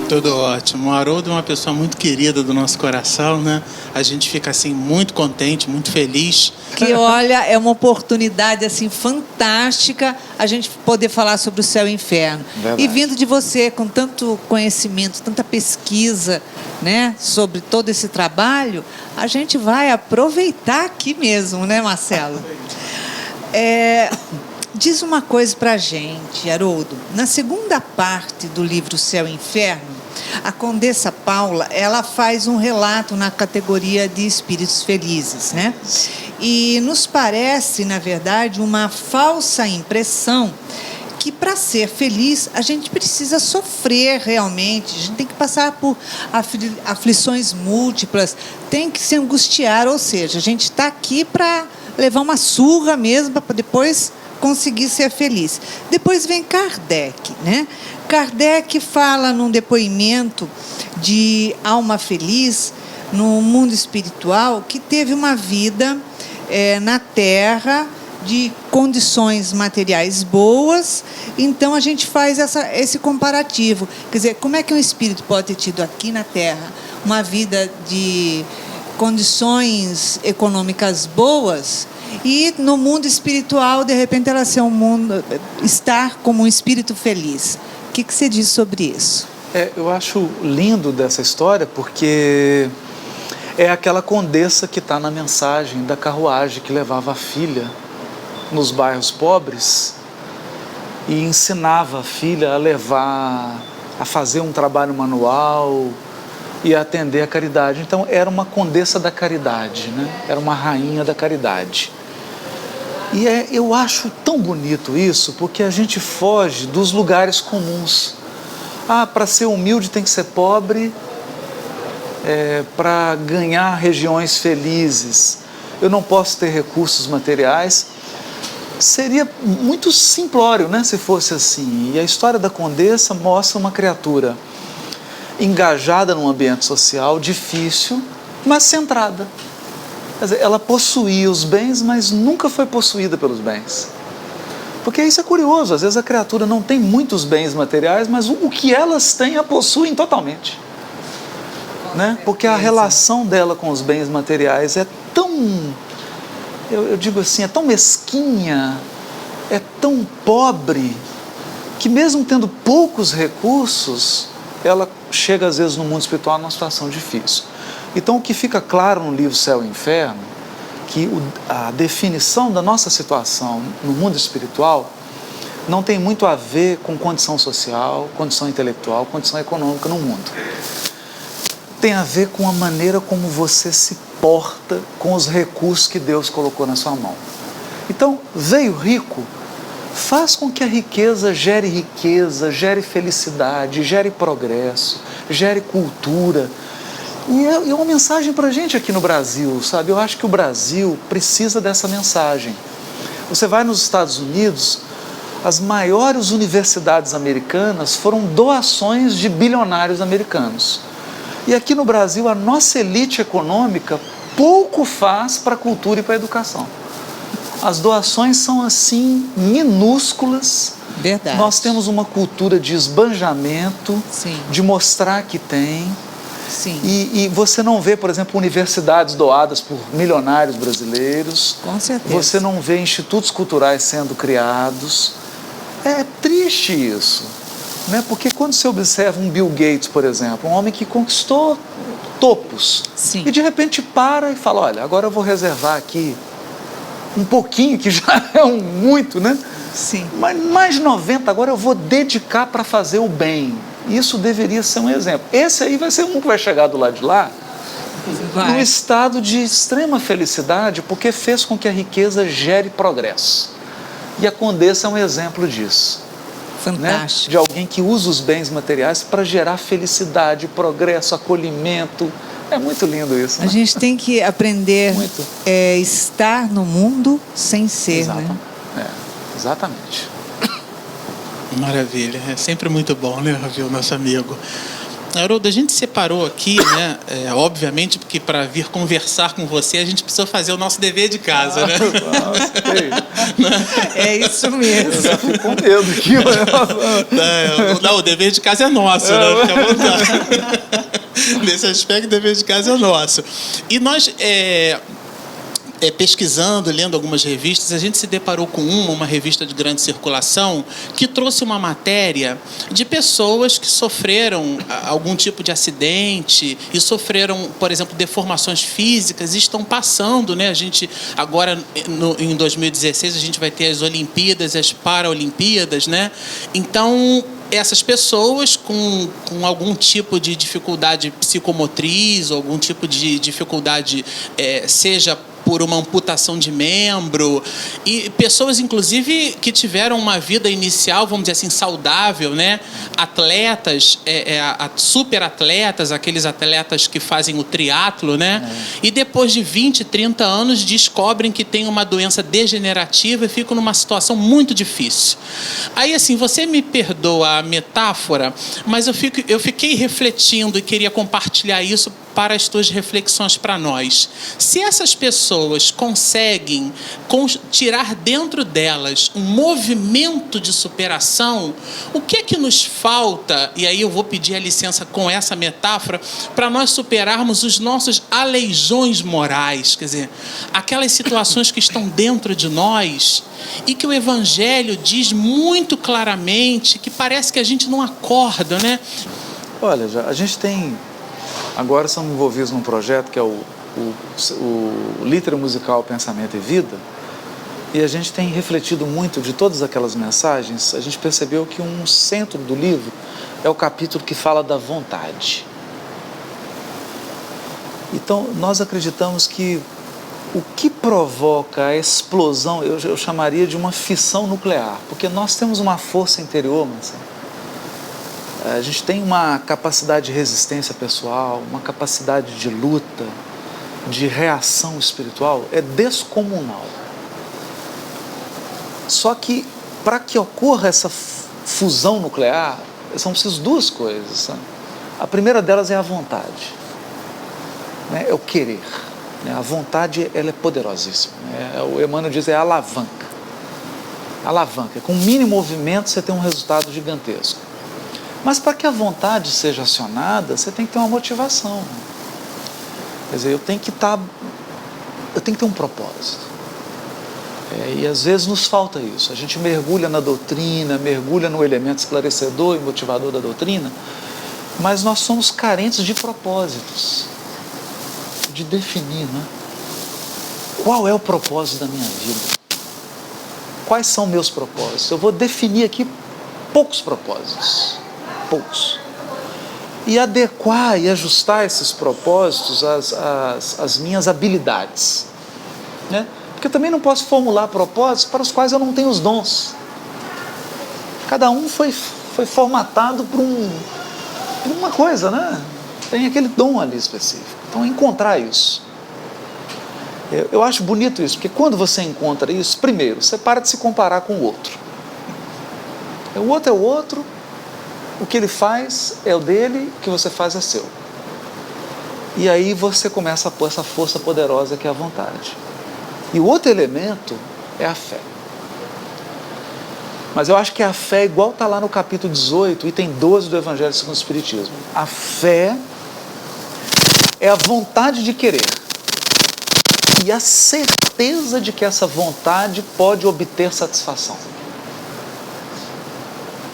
Tudo ótimo. O Haroldo é uma pessoa muito querida do nosso coração, né? A gente fica assim muito contente, muito feliz. Que olha, é uma oportunidade assim fantástica a gente poder falar sobre o céu e o inferno. Verdade. E vindo de você com tanto conhecimento, tanta pesquisa, né, sobre todo esse trabalho, a gente vai aproveitar aqui mesmo, né, Marcelo? Diz uma coisa pra gente, Haroldo. Na segunda parte do livro Céu e Inferno, a Condessa Paula, ela faz um relato na categoria de espíritos felizes, né? E nos parece, na verdade, uma falsa impressão que para ser feliz a gente precisa sofrer realmente, a gente tem que passar por aflições múltiplas, tem que se angustiar, ou seja, a gente está aqui para levar uma surra mesmo, para depois conseguir ser feliz. Depois vem Kardec, né? Kardec fala num depoimento de alma feliz no mundo espiritual que teve uma vida na Terra de condições materiais boas. Então a gente faz esse comparativo. Quer dizer, como é que um espírito pode ter tido aqui na Terra uma vida de condições econômicas boas e no mundo espiritual, de repente, ela ser estar como um espírito feliz? O que você diz sobre isso? Eu acho lindo dessa história porque é aquela condessa que está na mensagem da carruagem que levava a filha nos bairros pobres e ensinava a filha a fazer um trabalho manual e a atender a caridade. Então era uma condessa da caridade, né? Era uma rainha da caridade. E eu acho tão bonito isso, porque a gente foge dos lugares comuns. Para ser humilde tem que ser pobre, para ganhar regiões felizes eu não posso ter recursos materiais. Seria muito simplório, né, se fosse assim. E a história da condessa mostra uma criatura engajada num ambiente social difícil, mas centrada. Quer dizer, ela possuía os bens, mas nunca foi possuída pelos bens. Porque isso é curioso, às vezes a criatura não tem muitos bens materiais, mas o que elas têm a possuem totalmente. Né? Porque a relação dela com os bens materiais é tão, eu digo assim, é tão mesquinha, é tão pobre, que mesmo tendo poucos recursos, ela chega às vezes no mundo espiritual numa situação difícil. Então o que fica claro no livro Céu e Inferno, que a definição da nossa situação no mundo espiritual não tem muito a ver com condição social, condição intelectual, condição econômica no mundo. Tem a ver com a maneira como você se porta com os recursos que Deus colocou na sua mão. Então, veio rico, faz com que a riqueza, gere felicidade, gere progresso, gere cultura. E é uma mensagem para a gente aqui no Brasil, sabe? Eu acho que o Brasil precisa dessa mensagem. Você vai nos Estados Unidos, as maiores universidades americanas foram doações de bilionários americanos. E aqui no Brasil, a nossa elite econômica pouco faz para a cultura e para a educação. As doações são, assim, minúsculas. Verdade. Nós temos uma cultura de esbanjamento, Sim. de mostrar que tem. Sim. E você não vê, por exemplo, universidades doadas por milionários brasileiros. Com certeza. Você não vê institutos culturais sendo criados. É triste isso, né? Porque quando você observa um Bill Gates, por exemplo, um homem que conquistou topos, Sim. e de repente para e fala, olha, agora eu vou reservar aqui um pouquinho, que já é muito, né? Sim. Mas mais de 90, agora eu vou dedicar para fazer o bem. Isso deveria ser um exemplo. Esse aí vai ser um que vai chegar do lado de lá num estado de extrema felicidade, porque fez com que a riqueza gere progresso. E a condessa é um exemplo disso. Fantástico. Né? De alguém que usa os bens materiais para gerar felicidade, progresso, acolhimento. É muito lindo isso. Né? A gente tem que aprender a estar no mundo sem ser, exatamente. né? Exatamente. Maravilha, é sempre muito bom, né, ouvir o nosso amigo. Haroldo, a gente separou aqui, né? Obviamente, porque para vir conversar com você, a gente precisa fazer o nosso dever de casa, né? É isso mesmo. Eu já fico com medo aqui. Não, o dever de casa é nosso, né? Fica à vontade. Nesse aspecto, o dever de casa é nosso. E nós, pesquisando, lendo algumas revistas, a gente se deparou com uma revista de grande circulação, que trouxe uma matéria de pessoas que sofreram algum tipo de acidente e sofreram, por exemplo, deformações físicas e estão passando, né? A gente, agora, em 2016, a gente vai ter as Olimpíadas e as Paralimpíadas, né? Então, essas pessoas com algum tipo de dificuldade psicomotriz, ou algum tipo de dificuldade, seja por uma amputação de membro, e pessoas, inclusive, que tiveram uma vida inicial, vamos dizer assim, saudável, né? Atletas, super atletas, aqueles atletas que fazem o triatlo, né? E depois de 20, 30 anos, descobrem que tem uma doença degenerativa e ficam numa situação muito difícil. Aí, assim, você me perdoa a metáfora, mas eu fiquei refletindo e queria compartilhar isso para as tuas reflexões para nós. Se essas pessoas conseguem tirar dentro delas um movimento de superação, o que é que nos falta, e aí eu vou pedir a licença com essa metáfora, para nós superarmos os nossos aleijões morais, quer dizer, aquelas situações que estão dentro de nós e que o Evangelho diz muito claramente, que parece que a gente não acorda, né? Olha, a gente tem... Agora estamos envolvidos num projeto que é o Literatura Musical Pensamento e Vida, e a gente tem refletido muito de todas aquelas mensagens. A gente percebeu que um centro do livro é o capítulo que fala da vontade. Então, nós acreditamos que o que provoca a explosão, eu chamaria de uma fissão nuclear, porque nós temos uma força interior, Marcelo. A gente tem uma capacidade de resistência pessoal, uma capacidade de luta, de reação espiritual, é descomunal. Só que, para que ocorra essa fusão nuclear, são precisas duas coisas, sabe? A primeira delas é a vontade, né? É o querer, né? A vontade, ela é poderosíssima, né? O Emmanuel diz, é a alavanca. Alavanca, com o mínimo movimento você tem um resultado gigantesco. Mas para que a vontade seja acionada, você tem que ter uma motivação. Quer dizer, eu tenho que ter um propósito. E às vezes nos falta isso. A gente mergulha na doutrina, mergulha no elemento esclarecedor e motivador da doutrina, mas nós somos carentes de propósitos, de definir, né? Qual é o propósito da minha vida? Quais são meus propósitos? Eu vou definir aqui poucos propósitos. Poucos. E adequar e ajustar esses propósitos às minhas habilidades, né? Porque eu também não posso formular propósitos para os quais eu não tenho os dons. Cada um foi formatado por uma coisa, né? Tem aquele dom ali específico. Então, encontrar isso. Eu acho bonito isso, porque quando você encontra isso, primeiro, você para de se comparar com o outro. O outro é o outro. O que ele faz é o dele, o que você faz é seu. E aí você começa a pôr essa força poderosa que é a vontade. E o outro elemento é a fé. Mas eu acho que a fé, igual está lá no capítulo 18, item 12 do Evangelho segundo o Espiritismo. A fé é a vontade de querer e a certeza de que essa vontade pode obter satisfação.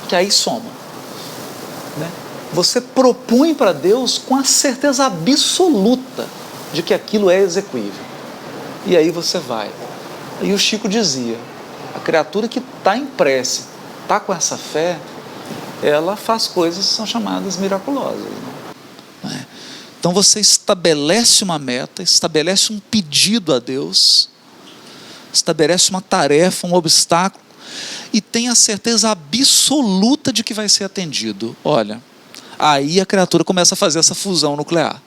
Que aí soma. Né? Você propõe para Deus com a certeza absoluta de que aquilo é execuível. E aí você vai. E o Chico dizia, a criatura que está em prece, está com essa fé, ela faz coisas que são chamadas miraculosas. Né? Então você estabelece uma meta, estabelece um pedido a Deus, estabelece uma tarefa, um obstáculo, e tem a certeza absoluta de que vai ser atendido. Olha, aí a criatura começa a fazer essa fusão nuclear.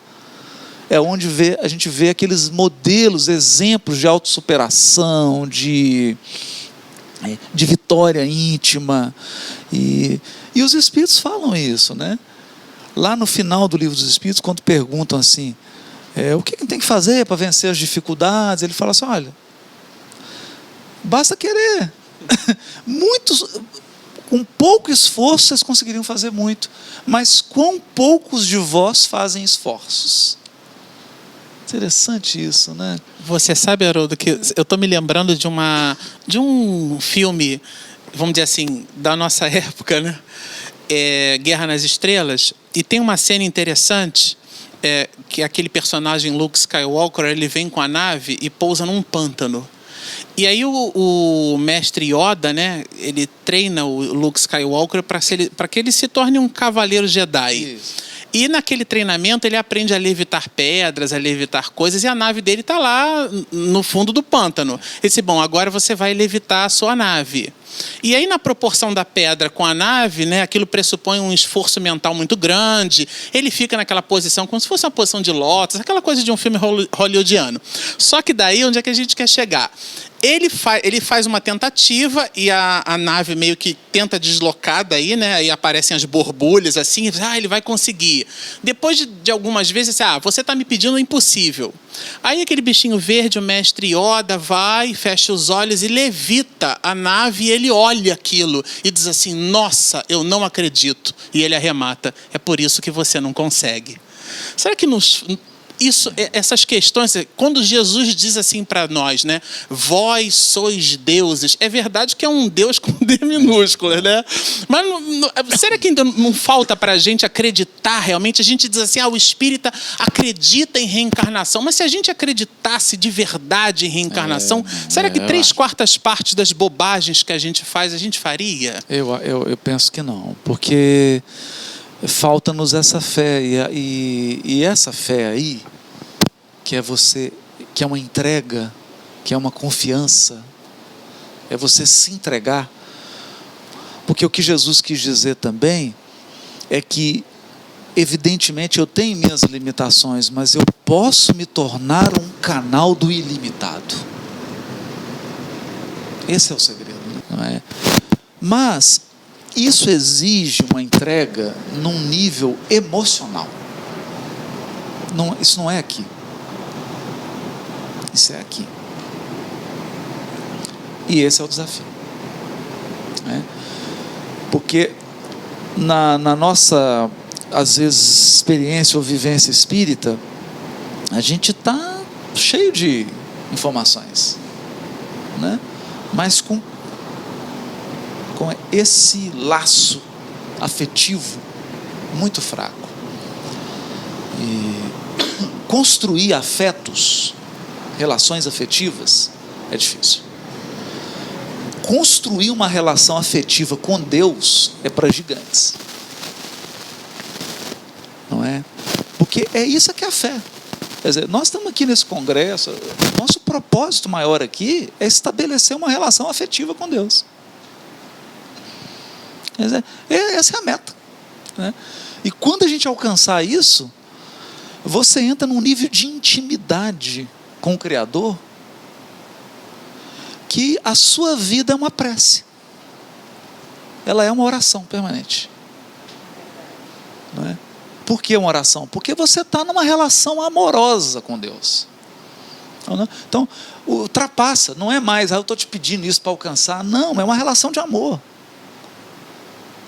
É onde a gente vê aqueles modelos, exemplos de autossuperação, de vitória íntima. E os Espíritos falam isso, né? Lá no final do Livro dos Espíritos, quando perguntam assim, o que tem que fazer para vencer as dificuldades, ele fala assim, olha, basta querer. Com pouco esforço vocês conseguiriam fazer muito, mas quão poucos de vós fazem esforços. Interessante isso, né? Você sabe, Haroldo, que eu estou me lembrando de um filme, vamos dizer assim, da nossa época, né? Guerra nas Estrelas, e tem uma cena interessante, que aquele personagem Luke Skywalker, ele vem com a nave e pousa num pântano. E aí o mestre Yoda, né, ele treina o Luke Skywalker para que ele se torne um cavaleiro Jedi. Isso. E naquele treinamento ele aprende a levitar pedras, a levitar coisas, e a nave dele está lá no fundo do pântano. Ele disse, bom, agora você vai levitar a sua nave. E aí, na proporção da pedra com a nave, né, aquilo pressupõe um esforço mental muito grande. Ele fica naquela posição como se fosse uma posição de lótus, aquela coisa de um filme hollywoodiano. Só que daí, onde é que a gente quer chegar? Ele faz uma tentativa e a nave meio que tenta deslocar daí, né? Aí aparecem as borbulhas assim, ele vai conseguir. Depois de algumas vezes, você está me pedindo o impossível. Aí aquele bichinho verde, o mestre Yoda, vai, fecha os olhos e levita a nave, e ele olha aquilo e diz assim, nossa, eu não acredito. E ele arremata, é por isso que você não consegue. Será que essas questões, quando Jesus diz assim para nós, né? Vós sois deuses. É verdade que é um Deus com D minúsculo, né? Mas será que ainda não falta para a gente acreditar realmente? A gente diz assim, o espírita acredita em reencarnação. Mas se a gente acreditasse de verdade em reencarnação, será que 3/4 partes das bobagens que a gente faz, a gente faria? Eu penso que não, porque falta-nos essa fé, e essa fé aí, que é uma entrega, que é uma confiança, é você se entregar, porque o que Jesus quis dizer também é que, evidentemente, eu tenho minhas limitações, mas eu posso me tornar um canal do ilimitado. Esse é o segredo, não é? Mas isso exige uma entrega num nível emocional. Isso não é aqui. Isso é aqui. E esse é o desafio. Né? Porque na nossa, às vezes, experiência ou vivência espírita, a gente está cheio de informações. Né? Mas com esse laço afetivo muito fraco. E construir afetos, relações afetivas, é difícil. Construir uma relação afetiva com Deus é para gigantes. Não é? Porque é isso que é a fé. Quer dizer, nós estamos aqui nesse congresso, nosso propósito maior aqui é estabelecer uma relação afetiva com Deus. Quer dizer, essa é a meta. Né? E quando a gente alcançar isso, você entra num nível de intimidade com o Criador, que a sua vida é uma prece. Ela é uma oração permanente. Não é? Por que uma oração? Porque você está numa relação amorosa com Deus. Então, ultrapassa, não é mais, eu estou te pedindo isso para alcançar. Não, é uma relação de amor.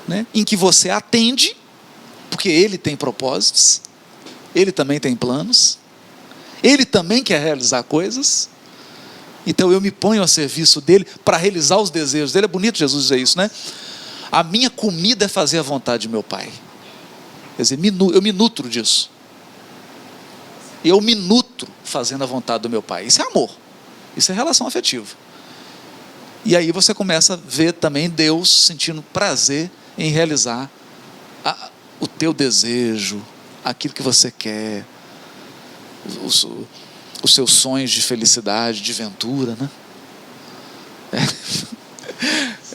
Né? Em que você atende, porque Ele tem propósitos, Ele também tem planos, Ele também quer realizar coisas, então eu me ponho a serviço dEle para realizar os desejos dEle. É bonito Jesus dizer isso, né? A minha comida é fazer a vontade de meu Pai. Quer dizer, eu me nutro disso. Eu me nutro fazendo a vontade do meu Pai. Isso é amor, isso é relação afetiva. E aí você começa a ver também Deus sentindo prazer em realizar o teu desejo, aquilo que você quer, os seus sonhos de felicidade, de ventura, né?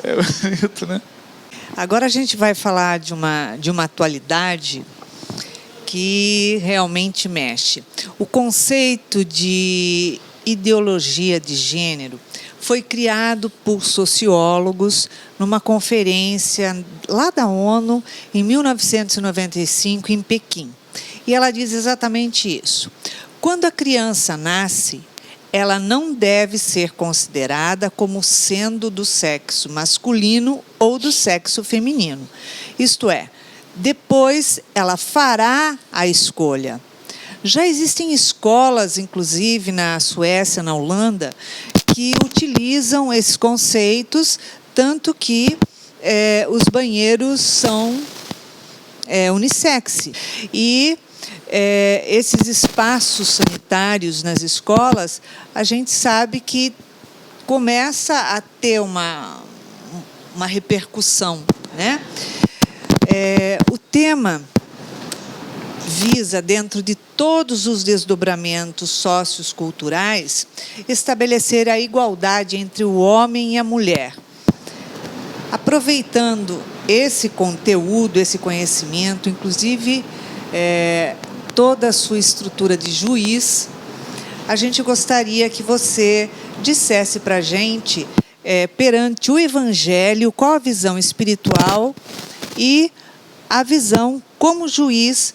É bonito, né? Agora a gente vai falar de uma atualidade que realmente mexe. O conceito de ideologia de gênero foi criado por sociólogos numa conferência lá da ONU em 1995 em Pequim. E ela diz exatamente isso. Quando a criança nasce, ela não deve ser considerada como sendo do sexo masculino ou do sexo feminino. Isto é, depois ela fará a escolha. Já existem escolas, inclusive na Suécia, na Holanda, que utilizam esses conceitos, tanto que os banheiros são unissex. E esses espaços sanitários nas escolas, a gente sabe que começa a ter uma repercussão, né? O tema visa, dentro de todos os desdobramentos socioculturais, estabelecer a igualdade entre o homem e a mulher. Aproveitando esse conteúdo, esse conhecimento, inclusive toda a sua estrutura de juiz, a gente gostaria que você dissesse para a gente, perante o Evangelho, qual a visão espiritual e a visão como juiz.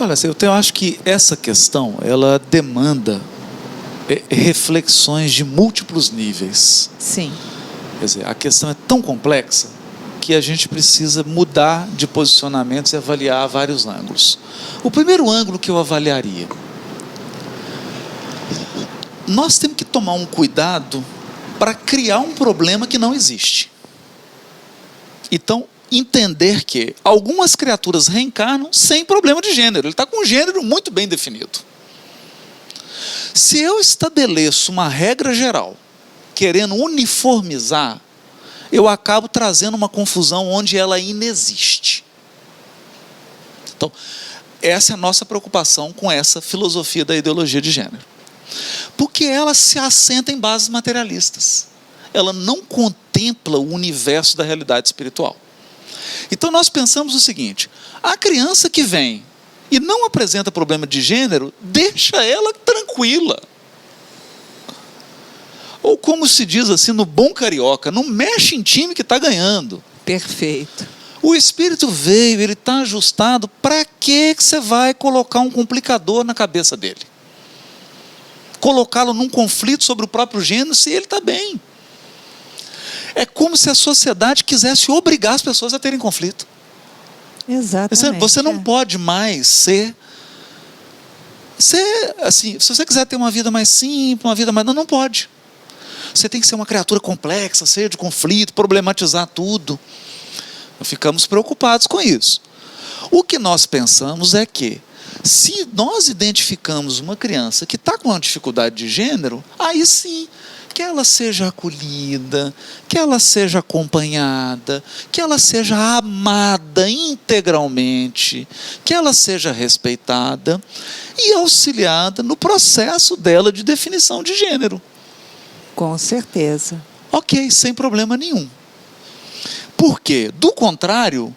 Olha, eu acho que essa questão, ela demanda reflexões de múltiplos níveis. Sim. Quer dizer, a questão é tão complexa que a gente precisa mudar de posicionamentos e avaliar vários ângulos. O primeiro ângulo que eu avaliaria: nós temos que tomar um cuidado para criar um problema que não existe. Então, entender que algumas criaturas reencarnam sem problema de gênero. Ele está com um gênero muito bem definido. Se eu estabeleço uma regra geral, querendo uniformizar, eu acabo trazendo uma confusão onde ela inexiste. Então, essa é a nossa preocupação com essa filosofia da ideologia de gênero. Porque ela se assenta em bases materialistas. Ela não contempla o universo da realidade espiritual. Então nós pensamos o seguinte: a criança que vem e não apresenta problema de gênero, deixa ela tranquila. Ou como se diz assim no bom carioca, não mexe em time que está ganhando. Perfeito. O espírito veio, ele está ajustado, para que você vai colocar um complicador na cabeça dele? Colocá-lo num conflito sobre o próprio gênero, se ele está bem. É como se a sociedade quisesse obrigar as pessoas a terem conflito. Exatamente. Você não pode mais ser assim, se você quiser ter uma vida mais simples, uma vida mais... Não pode. Você tem que ser uma criatura complexa, cheia de conflito, problematizar tudo. Ficamos preocupados com isso. O que nós pensamos é que, se nós identificamos uma criança que está com uma dificuldade de gênero, aí sim, que ela seja acolhida, que ela seja acompanhada, que ela seja amada integralmente, que ela seja respeitada e auxiliada no processo dela de definição de gênero. Com certeza. Ok, sem problema nenhum. Porque, do contrário,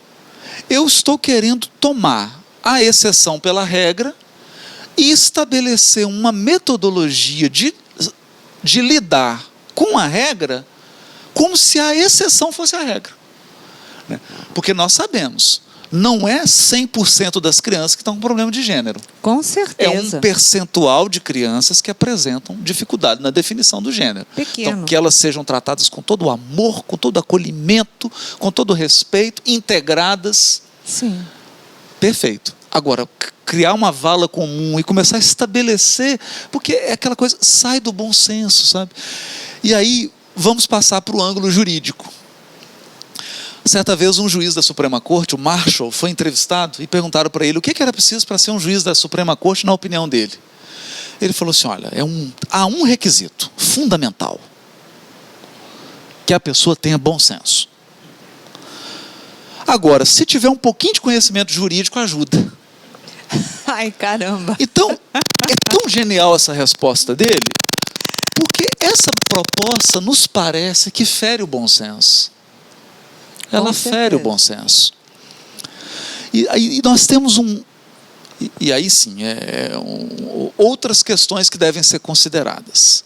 eu estou querendo tomar a exceção pela regra e estabelecer uma metodologia de lidar com a regra como se a exceção fosse a regra. Porque nós sabemos, não é 100% das crianças que estão com problema de gênero. Com certeza. É um percentual de crianças que apresentam dificuldade na definição do gênero. Pequeno. Então, que elas sejam tratadas com todo o amor, com todo o acolhimento, com todo o respeito, integradas. Sim. Perfeito. Agora, criar uma vala comum e começar a estabelecer, porque é aquela coisa, sai do bom senso, sabe? E aí, vamos passar para o ângulo jurídico. Certa vez, um juiz da Suprema Corte, o Marshall, foi entrevistado e perguntaram para ele o que era preciso para ser um juiz da Suprema Corte, na opinião dele. Ele falou assim: olha, há um requisito fundamental, que a pessoa tenha bom senso. Agora, se tiver um pouquinho de conhecimento jurídico, ajuda. Ai, caramba. Então, é tão genial essa resposta dele, porque essa proposta nos parece que fere o bom senso. Ela fere o bom senso. E nós temos E aí sim, outras questões que devem ser consideradas.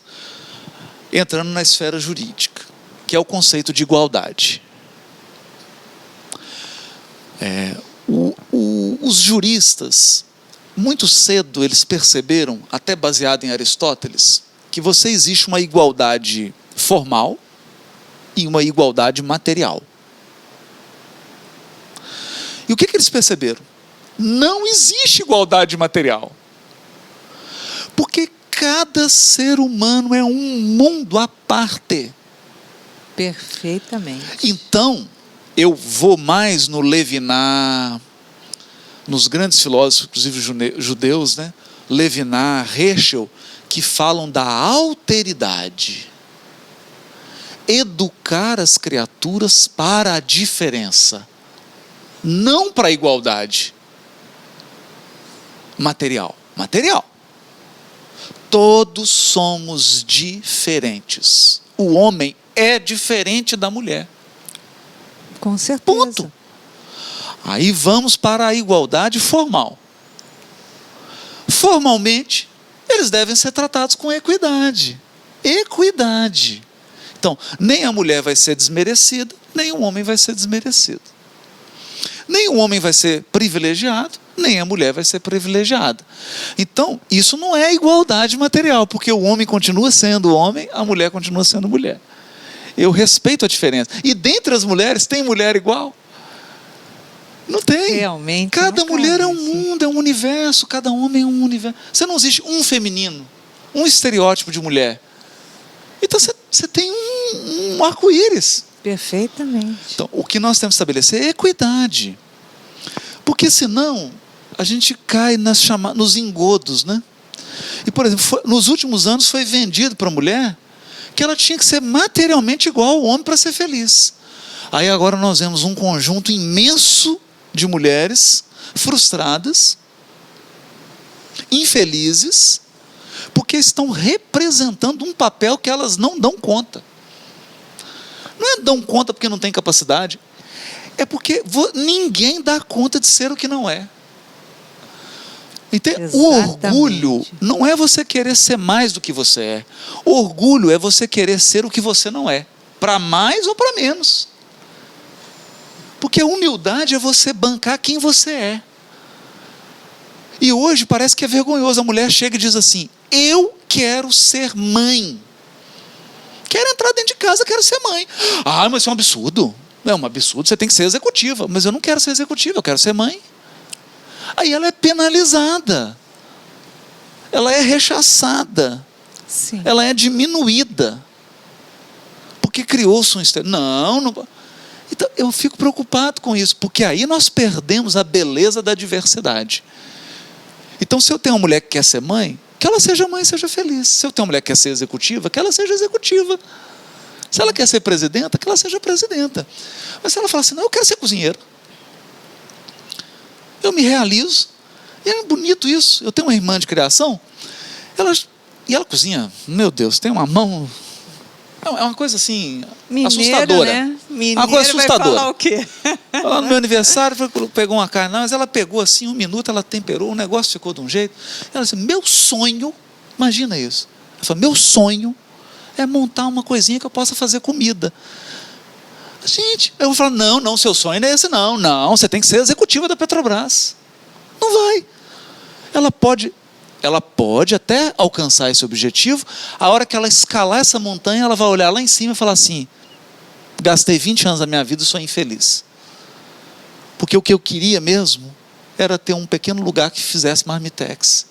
Entrando na esfera jurídica, que é o conceito de igualdade. Os juristas, muito cedo, eles perceberam, até baseado em Aristóteles, que existe uma igualdade formal e uma igualdade material. E o que eles perceberam? Não existe igualdade material. Porque cada ser humano é um mundo à parte. Perfeitamente. Então, eu vou mais no Levinas, nos grandes filósofos, inclusive judeus, né? Levinas, Heschel, que falam da alteridade. Educar as criaturas para a diferença, não para a igualdade material. Todos somos diferentes. O homem é diferente da mulher. Com certeza. Ponto. Aí vamos para a igualdade formal. Formalmente, eles devem ser tratados com equidade. Equidade. Então, nem a mulher vai ser desmerecida, nem o homem vai ser desmerecido. Nem o homem vai ser privilegiado, nem a mulher vai ser privilegiada. Então, isso não é igualdade material, porque o homem continua sendo homem, a mulher continua sendo mulher. Eu respeito a diferença. E dentre as mulheres, tem mulher igual? Não tem. Realmente. Cada mulher é um mundo, é um universo, cada homem é um universo. Você não existe um feminino, um estereótipo de mulher. Então você tem um arco-íris. Perfeitamente. Então, o que nós temos que estabelecer é equidade. Porque senão a gente cai nos engodos, né? E, por exemplo, nos últimos anos foi vendido para a mulher que ela tinha que ser materialmente igual ao homem para ser feliz. Aí agora nós vemos um conjunto imenso de mulheres frustradas, infelizes, porque estão representando um papel que elas não dão conta. Não é dão conta porque não tem capacidade, é porque ninguém dá conta de ser o que não é. Então, o orgulho não é você querer ser mais do que você é. O orgulho é você querer ser o que você não é, para mais ou para menos. Porque a humildade é você bancar quem você é. E hoje parece que é vergonhoso. A mulher chega e diz assim: eu quero ser mãe. Quero entrar dentro de casa, quero ser mãe. Ah, mas isso é um absurdo. É um absurdo, você tem que ser executiva. Mas eu não quero ser executiva, eu quero ser mãe. Aí ela é penalizada. Ela é rechaçada. Sim. Ela é diminuída. Porque criou-se um estereótipo. Não. Então, eu fico preocupado com isso, porque aí nós perdemos a beleza da diversidade. Então, se eu tenho uma mulher que quer ser mãe, que ela seja mãe, seja feliz. Se eu tenho uma mulher que quer ser executiva, que ela seja executiva. Se ela quer ser presidenta, que ela seja presidenta. Mas se ela fala assim: não, eu quero ser cozinheiro, eu me realizo. E é bonito isso. Eu tenho uma irmã de criação, e ela cozinha, meu Deus, tem uma mão... É uma coisa assim, mineiro, assustadora. Né? Mineiro uma coisa assustadora. vai falar o quê? Lá no meu aniversário, pegou uma carne, mas ela pegou assim, 1 minuto, ela temperou, o negócio ficou de um jeito. Ela disse: meu sonho, imagina isso. Ela falou: meu sonho é montar uma coisinha que eu possa fazer comida. Gente, eu vou falar: não, seu sonho não é esse, não, você tem que ser executiva da Petrobras. Não vai. Ela pode até alcançar esse objetivo. A hora que ela escalar essa montanha, ela vai olhar lá em cima e falar assim: gastei 20 anos da minha vida e sou infeliz. Porque o que eu queria mesmo era ter um pequeno lugar que fizesse marmitex.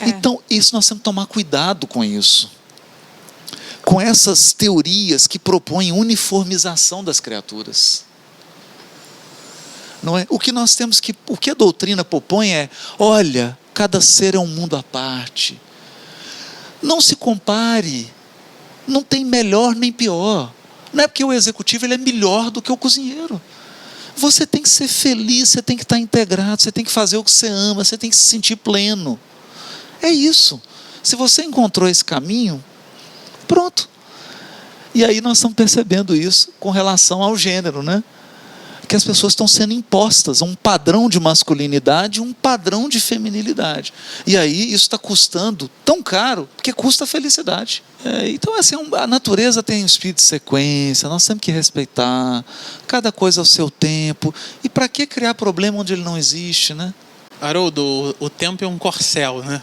Então, isso nós temos que tomar cuidado com isso. Com essas teorias que propõem uniformização das criaturas. Não é? O que a doutrina propõe é: olha, cada ser é um mundo à parte. Não se compare. Não tem melhor nem pior. Não é porque o executivo ele é melhor do que o cozinheiro. Você tem que ser feliz, você tem que estar integrado, você tem que fazer o que você ama, você tem que se sentir pleno. É isso. Se você encontrou esse caminho, pronto. E aí nós estamos percebendo isso com relação ao gênero, né? Porque as pessoas estão sendo impostas a um padrão de masculinidade, um padrão de feminilidade. E aí isso está custando tão caro, porque custa a felicidade. Então, assim, a natureza tem um espírito de sequência, nós temos que respeitar, cada coisa ao seu tempo. E para que criar problema onde ele não existe, né? Haroldo, o tempo é um corcel, né?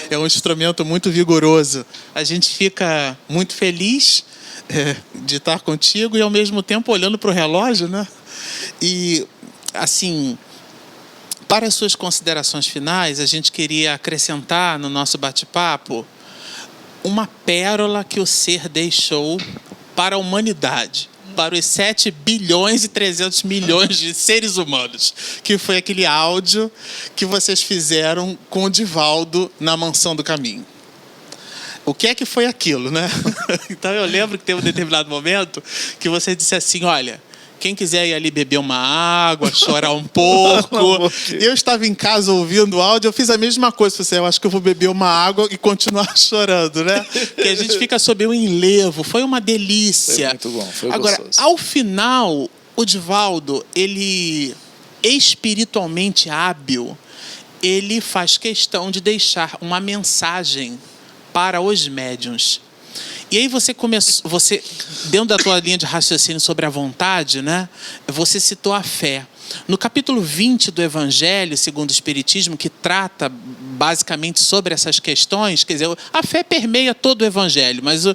É um instrumento muito vigoroso. A gente fica muito feliz de estar contigo e, ao mesmo tempo, olhando para o relógio, né? E, assim, para as suas considerações finais, a gente queria acrescentar no nosso bate-papo uma pérola que o ser deixou para a humanidade, para os 7 bilhões e 300 milhões de seres humanos, que foi aquele áudio que vocês fizeram com o Divaldo na Mansão do Caminho. O que é que foi aquilo, né? Então eu lembro que teve um determinado momento que você disse assim, olha, quem quiser ir ali beber uma água, chorar um pouco. Eu estava em casa ouvindo o áudio, eu fiz a mesma coisa. Falei, eu acho que eu vou beber uma água e continuar chorando, né? Porque a gente fica sob o enlevo. Foi uma delícia. Foi muito bom, foi Agora, gostoso. ao final, o Divaldo, ele, espiritualmente hábil, ele faz questão de deixar uma mensagem para os médiuns. E aí você dentro da tua linha de raciocínio sobre a vontade, né? Você citou a fé. No capítulo 20 do Evangelho, segundo o Espiritismo, que trata basicamente sobre essas questões, quer dizer, a fé permeia todo o Evangelho, mas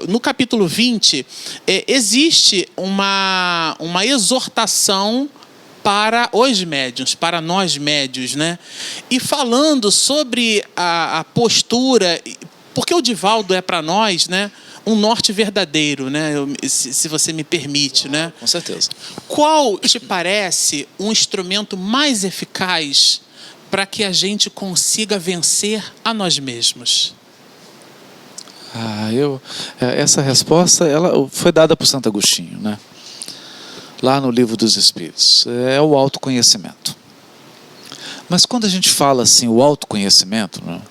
no capítulo 20 existe uma exortação para os médiuns, para nós médiuns, né? E falando sobre a postura, porque o Divaldo é para nós, né, um norte verdadeiro, né? Se você me permite, né? Com certeza. Qual te parece um instrumento mais eficaz para que a gente consiga vencer a nós mesmos? Essa resposta ela foi dada por Santo Agostinho, né? Lá no Livro dos Espíritos. É o autoconhecimento. Mas quando a gente fala assim, o autoconhecimento, né,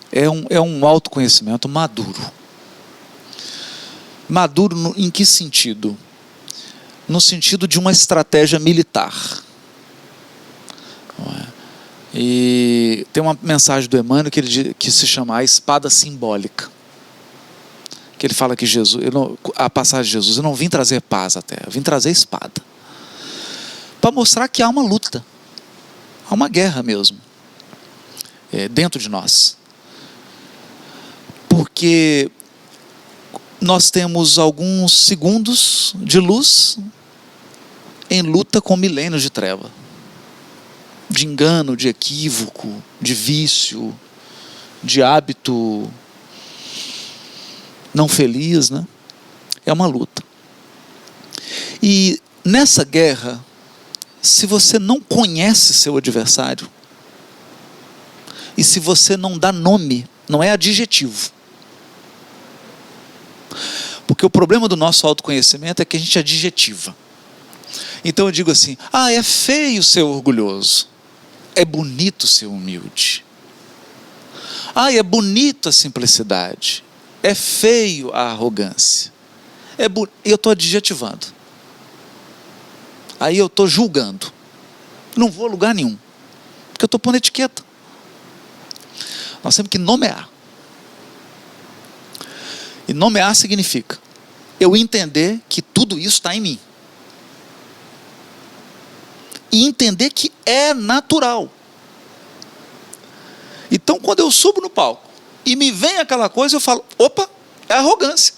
é um autoconhecimento maduro. Maduro em que sentido? No sentido de uma estratégia militar. E tem uma mensagem do Emmanuel que se chama A Espada Simbólica. Que ele fala que a passagem de Jesus, eu não vim trazer paz à terra, eu vim trazer espada. Para mostrar que há uma luta, há uma guerra mesmo, dentro de nós. Porque nós temos alguns segundos de luz em luta com milênios de treva, de engano, de equívoco, de vício, de hábito não feliz, né? É uma luta. E nessa guerra, se você não conhece seu adversário, e se você não dá nome, não é adjetivo. Porque o problema do nosso autoconhecimento é que a gente adjetiva. Então eu digo assim, é feio ser orgulhoso, é bonito ser humilde. É bonito a simplicidade, é feio a arrogância. Eu estou adjetivando. Aí eu estou julgando. Não vou a lugar nenhum, porque eu estou pondo etiqueta. Nós temos que nomear. E nomear significa eu entender que tudo isso está em mim. E entender que é natural. Então, quando eu subo no palco e me vem aquela coisa, eu falo, opa, é arrogância.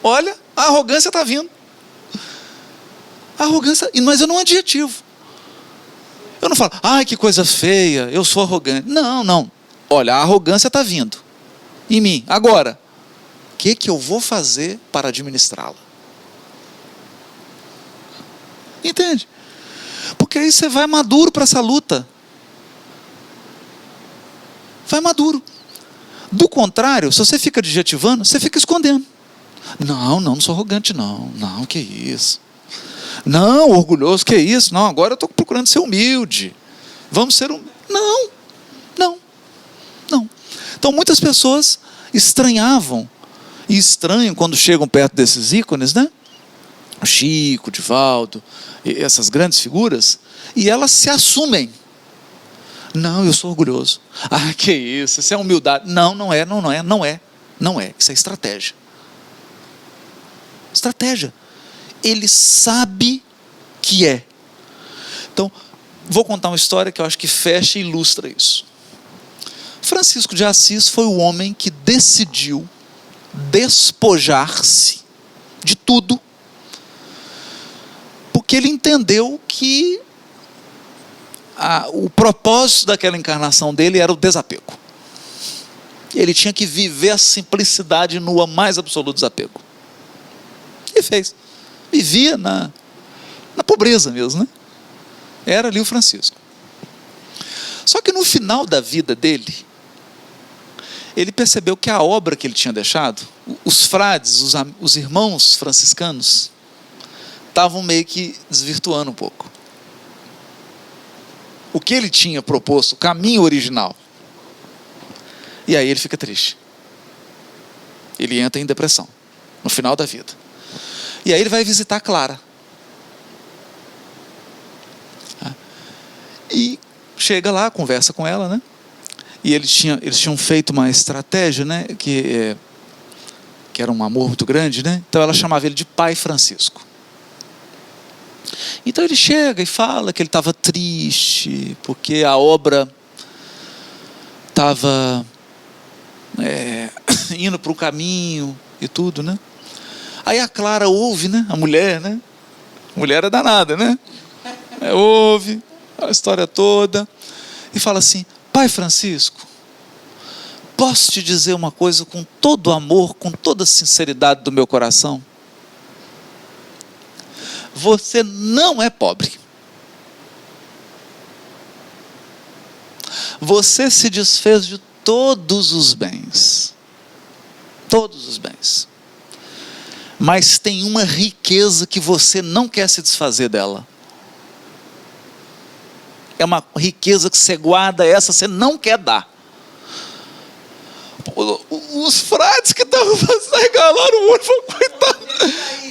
Olha, a arrogância está vindo. A arrogância, mas eu não adjetivo. Eu não falo, que coisa feia, eu sou arrogante. Não. Olha, a arrogância está vindo em mim. Agora, o que eu vou fazer para administrá-la? Entende? Porque aí você vai maduro para essa luta. Vai maduro. Do contrário, se você fica adjetivando, você fica escondendo. Não sou arrogante, não, que isso. Não, orgulhoso, que isso. Não, agora eu estou procurando ser humilde. Vamos ser humildes. Não. Então muitas pessoas estranhavam, e estranham quando chegam perto desses ícones, né? Chico, Divaldo, essas grandes figuras, e elas se assumem. Não, eu sou orgulhoso. Ah, que isso é humildade. Não, não é. Isso é estratégia. Estratégia. Ele sabe que é. Então, vou contar uma história que eu acho que fecha e ilustra isso. Francisco de Assis foi o homem que decidiu despojar-se de tudo, porque ele entendeu que o propósito daquela encarnação dele era o desapego. Ele tinha que viver a simplicidade nua, mais absoluto desapego. E fez. Vivia na pobreza mesmo, né? Era ali o Francisco. Só que no final da vida dele, ele percebeu que a obra que ele tinha deixado, os frades, os irmãos franciscanos, estavam meio que desvirtuando um pouco. O que ele tinha proposto, o caminho original. E aí ele fica triste. Ele entra em depressão, no final da vida. E aí ele vai visitar Clara. E chega lá, conversa com ela, né? E eles tinham feito uma estratégia, né? Que era um amor muito grande, né? Então ela chamava ele de Pai Francisco. Então ele chega e fala que ele estava triste, porque a obra estava indo para o caminho e tudo, né? Aí a Clara ouve, né? A mulher, né? A mulher é danada, né? Ouve a história toda e fala assim: Pai Francisco, posso te dizer uma coisa com todo o amor, com toda a sinceridade do meu coração? Você não é pobre. Você se desfez de todos os bens. Todos os bens. Mas tem uma riqueza que você não quer se desfazer dela. É uma riqueza que você guarda, essa você não quer dar. Os frades que estavam regalaram o olho,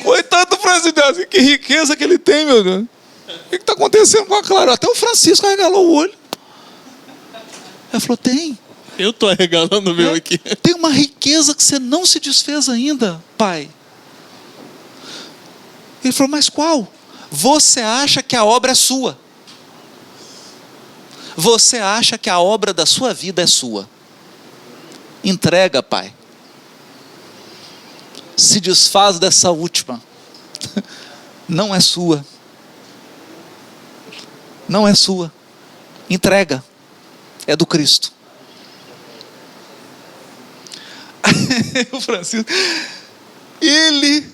coitado do Francisco, assim, que riqueza que ele tem, meu Deus. O que está acontecendo com a Clara? Até o Francisco arregalou o olho. Ela falou: tem. Eu estou arregalando o meu aqui. Tem uma riqueza que você não se desfez ainda, pai. Ele falou: mas qual? Você acha que a obra é sua. Você acha que a obra da sua vida é sua. Entrega, pai. Se desfaz dessa última. Não é sua. Não é sua. Entrega. É do Cristo. O Francisco, ele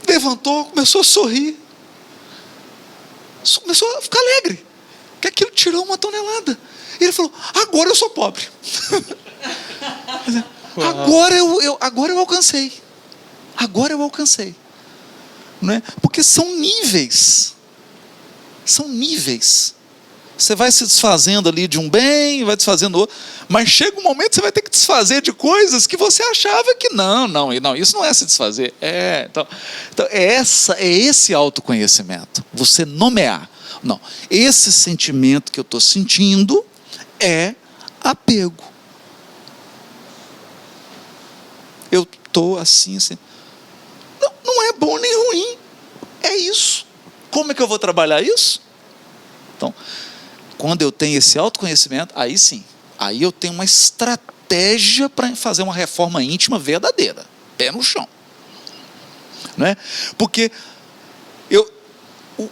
levantou, começou a sorrir, começou a ficar alegre, que aquilo tirou uma tonelada. Ele falou: agora eu sou pobre. Agora eu alcancei. Agora eu alcancei. Não é? Porque são níveis. São níveis. Você vai se desfazendo ali de um bem, vai desfazendo outro, mas chega um momento que você vai ter que desfazer de coisas que você achava que não, isso não é se desfazer. Então é esse autoconhecimento. Você nomear. Não, esse sentimento que eu estou sentindo é apego. Eu estou assim. Não é bom nem ruim. É isso. Como é que eu vou trabalhar isso? Então, quando eu tenho esse autoconhecimento, aí sim, aí eu tenho uma estratégia para fazer uma reforma íntima verdadeira, pé no chão, não é? Porque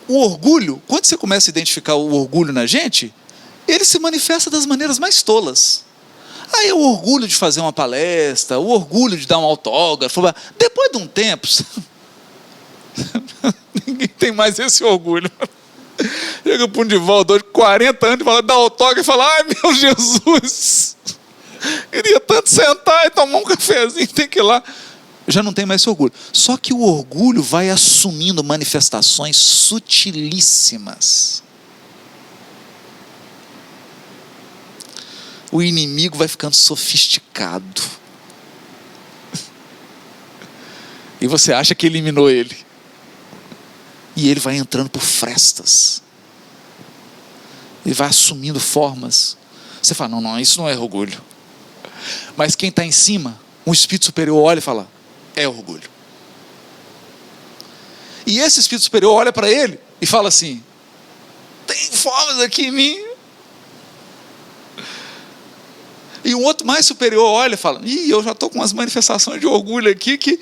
o orgulho, quando você começa a identificar o orgulho na gente, ele se manifesta das maneiras mais tolas. Aí é o orgulho de fazer uma palestra, o orgulho de dar um autógrafo. Depois de um tempo, ninguém tem mais esse orgulho. Chega para um Divaldo hoje, 40 anos, e fala, dá autógrafo e fala: ai meu Jesus, queria tanto sentar e tomar um cafezinho, tem que ir lá. Já não tem mais esse orgulho. Só que o orgulho vai assumindo manifestações sutilíssimas. O inimigo vai ficando sofisticado. E você acha que eliminou ele. E ele vai entrando por frestas. Ele vai assumindo formas. Você fala, não, isso não é orgulho. Mas quem está em cima, um espírito superior olha e fala, é orgulho. E esse espírito superior olha para ele e fala assim, tem formas aqui em mim. E um outro mais superior olha e fala, eu já estou com umas manifestações de orgulho aqui que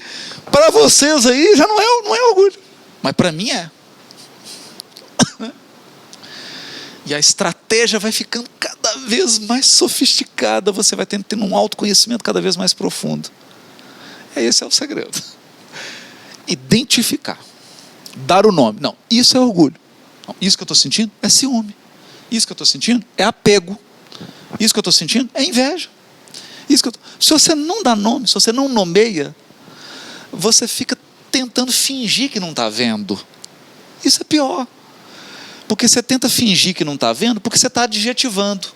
para vocês aí já não é orgulho. Mas para mim é. E a estratégia vai ficando cada vez mais sofisticada, você vai tendo um autoconhecimento cada vez mais profundo. Esse é o segredo. Identificar. Dar o nome. Não, isso é orgulho. Não, isso que eu estou sentindo é ciúme. Isso que eu estou sentindo é apego. Isso que eu estou sentindo é inveja. Se você não dá nome, se você não nomeia, você fica tentando fingir que não está vendo. Isso é pior. Porque você tenta fingir que não está vendo, porque você está adjetivando.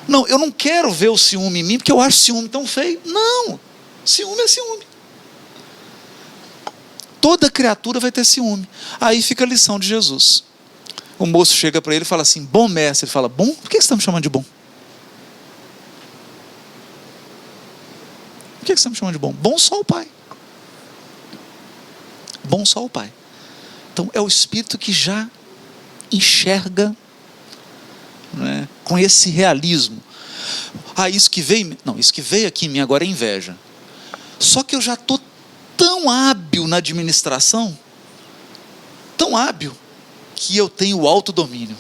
Não, eu não quero ver o ciúme em mim, porque eu acho ciúme tão feio. Não, ciúme é ciúme. Toda criatura vai ter ciúme. Aí fica a lição de Jesus. O moço chega para ele e fala assim, bom mestre. Ele fala, bom? Por que você está me chamando de bom? Por que você está me chamando de bom? Bom só o Pai. Bom só o Pai. Então é o Espírito que já enxerga, né, com esse realismo. Isso que veio... Não, isso que veio aqui em mim agora é inveja. Só que eu já estou tão hábil na administração, tão hábil, que eu tenho o autodomínio.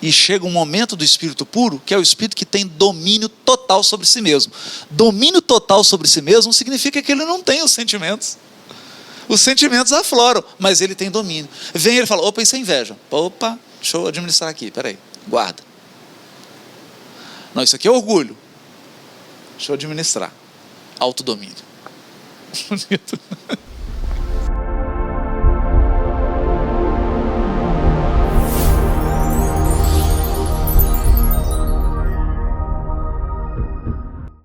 E chega um momento do Espírito puro, que é o Espírito que tem domínio total sobre si mesmo. Domínio total sobre si mesmo significa que ele não tem os sentimentos. Os sentimentos afloram, mas ele tem domínio. Vem ele e fala, opa, isso é inveja. Opa, deixa eu administrar aqui, peraí, guarda. Não, isso aqui é orgulho. Deixa eu administrar. Autodomínio. Bonito.